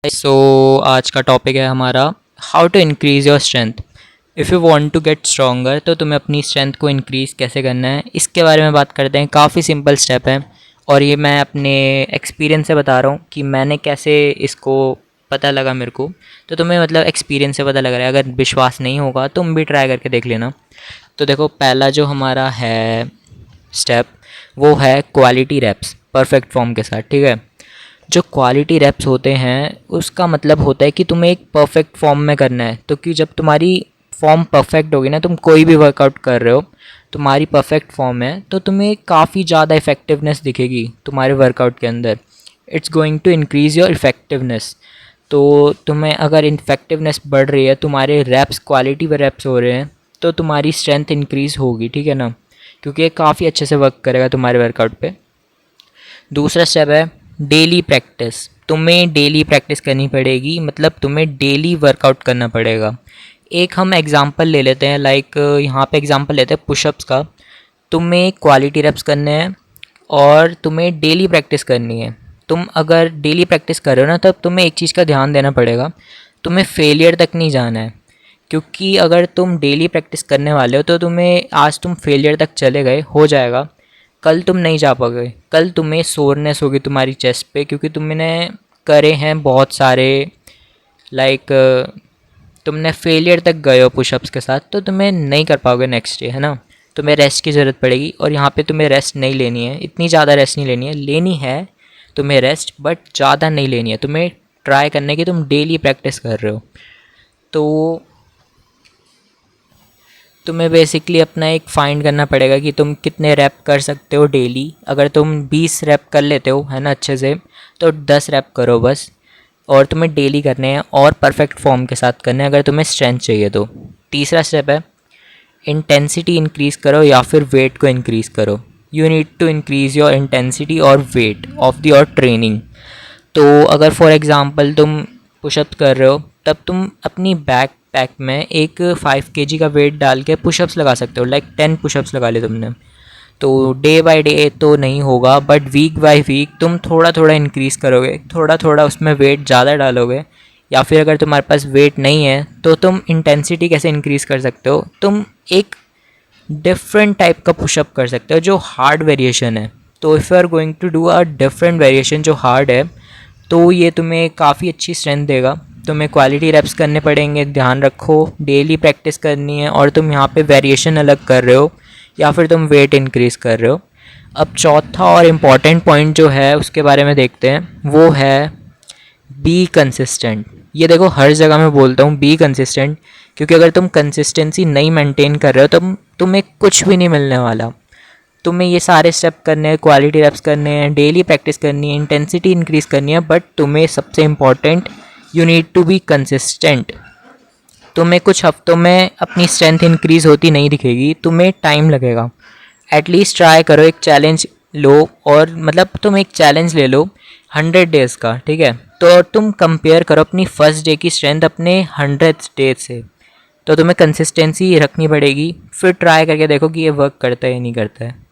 सो आज का टॉपिक है हमारा how to increase your strength. If you want to get stronger तो तुम्हें अपनी स्ट्रेंथ को इंक्रीज़ कैसे करना है इसके बारे में बात करते हैं। काफ़ी सिंपल स्टेप है और ये मैं अपने एक्सपीरियंस से बता रहा हूँ कि मैंने कैसे इसको पता लगा मेरे को। तो तुम्हें मतलब एक्सपीरियंस से पता लग रहा है, अगर विश्वास नहीं होगा तुम भी ट्राई करके देख लेना। तो देखो, पहला जो हमारा है स्टेप वो है क्वालिटी रैप्स परफेक्ट फॉर्म के साथ। ठीक है, जो क्वालिटी रैप्स होते हैं उसका मतलब होता है कि तुम्हें एक परफेक्ट फॉर्म में करना है। तो कि जब तुम्हारी फॉर्म परफेक्ट होगी ना, तुम कोई भी वर्कआउट कर रहे हो, तुम्हारी परफेक्ट फॉर्म है, तो तुम्हें काफ़ी ज़्यादा इफेक्टिवनेस दिखेगी तुम्हारे वर्कआउट के अंदर। It's going to increase your effectiveness. तो तुम्हें अगर इफेक्टिवनेस बढ़ रही है, तुम्हारे रैप्स क्वालिटी व रैप्स हो रहे हैं, तो तुम्हारी स्ट्रेंथ इंक्रीज़ होगी। ठीक है ना, क्योंकि ये काफ़ी अच्छे से वर्क करेगा तुम्हारे वर्कआउट पे। दूसरा स्टेप है डेली प्रैक्टिस। तुम्हें डेली प्रैक्टिस करनी पड़ेगी, मतलब तुम्हें डेली वर्कआउट करना पड़ेगा। एक हम एग्जांपल ले लेते हैं, लाइक यहाँ पे एग्जांपल लेते हैं पुशअप्स का। तुम्हें क्वालिटी रेप्स करने हैं और तुम्हें डेली प्रैक्टिस करनी है। तुम अगर डेली प्रैक्टिस कर रहे हो ना, तब तुम्हें एक चीज़ का ध्यान देना पड़ेगा, तुम्हें फेलियर तक नहीं जाना है। क्योंकि अगर तुम डेली प्रैक्टिस करने वाले हो तो तुम्हें आज तुम फेलियर तक चले गए, हो जाएगा, कल तुम नहीं जा पाओगे। कल तुम्हें सोरनेस होगी तुम्हारी चेस्ट पे, क्योंकि तुमने करे हैं बहुत सारे, लाइक तुमने फेलियर तक गए हो पुशअप्स के साथ, तो तुम्हें नहीं कर पाओगे नेक्स्ट डे, है ना। तुम्हें रेस्ट की ज़रूरत पड़ेगी और यहाँ पे तुम्हें रेस्ट नहीं लेनी है, इतनी ज़्यादा रेस्ट नहीं लेनी है। लेनी है तुम्हें रेस्ट, बट ज़्यादा नहीं लेनी है। तुम्हें ट्राई करने की तुम डेली प्रैक्टिस कर रहे हो, तो तुम्हें बेसिकली अपना एक फाइंड करना पड़ेगा कि तुम कितने रैप कर सकते हो डेली। अगर तुम 20 रैप कर लेते हो, है ना, अच्छे से, तो 10 रैप करो बस। और तुम्हें डेली करने हैं और परफेक्ट फॉर्म के साथ करने हैं अगर तुम्हें स्ट्रेंथ चाहिए तो। तीसरा स्टेप है इंटेंसिटी इंक्रीज़ करो या फिर वेट को इंक्रीज़ करो। You need to increase your intensity और weight of the your training. तो अगर फॉर एग्ज़ाम्पल तुम पुशअप कर रहे हो, तब तुम अपनी बैक पैक में एक 5 kg का वेट डाल के पुशअप्स लगा सकते हो। लाइक 10 पुशअप्स लगा ले तुमने, तो डे बाय डे तो नहीं होगा, बट वीक बाय वीक तुम थोड़ा थोड़ा इंक्रीज़ करोगे, थोड़ा थोड़ा उसमें वेट ज़्यादा डालोगे। या फिर अगर तुम्हारे पास वेट नहीं है तो तुम इंटेंसिटी कैसे इंक्रीज़ कर सकते हो, तुम एक डिफरेंट टाइप का पुशअप कर सकते हो जो हार्ड वेरिएशन है। तो if you are going to do a different variation जो हार्ड है, तो ये तुम्हें काफ़ी अच्छी स्ट्रेंथ देगा। तुम्हें क्वालिटी रेप्स करने पड़ेंगे, ध्यान रखो, डेली प्रैक्टिस करनी है। और तुम यहाँ पे वेरिएशन अलग कर रहे हो या फिर तुम वेट इंक्रीज़ कर रहे हो। अब चौथा और इम्पॉर्टेंट पॉइंट जो है उसके बारे में देखते हैं, वो है बी कंसिस्टेंट। ये देखो, हर जगह मैं बोलता हूँ बी कंसिस्टेंट, क्योंकि अगर तुम कंसिस्टेंसी नहीं मेंटेन कर रहे हो तो तुम्हें कुछ भी नहीं मिलने वाला। तुम्हें ये सारे स्टेप करने हैं, क्वालिटी रेप्स करने हैं, डेली प्रैक्टिस करनी है, इंटेंसिटी इंक्रीज़ करनी है, बट तुम्हें सबसे important, you need to be consistent. तुम्हें कुछ हफ्तों में अपनी स्ट्रेंथ इंक्रीज़ होती नहीं दिखेगी, तुम्हें टाइम लगेगा। एटलीस्ट ट्राई करो, एक चैलेंज लो, और मतलब तुम एक चैलेंज ले लो 100 डेज़ का। ठीक है, तो तुम कंपेयर करो अपनी फर्स्ट डे की स्ट्रेंथ अपने 100th डे से। तो तुम्हें कंसिस्टेंसी रखनी पड़ेगी, फिर ट्राई करके देखो कि ये वर्क करता है या नहीं करता है।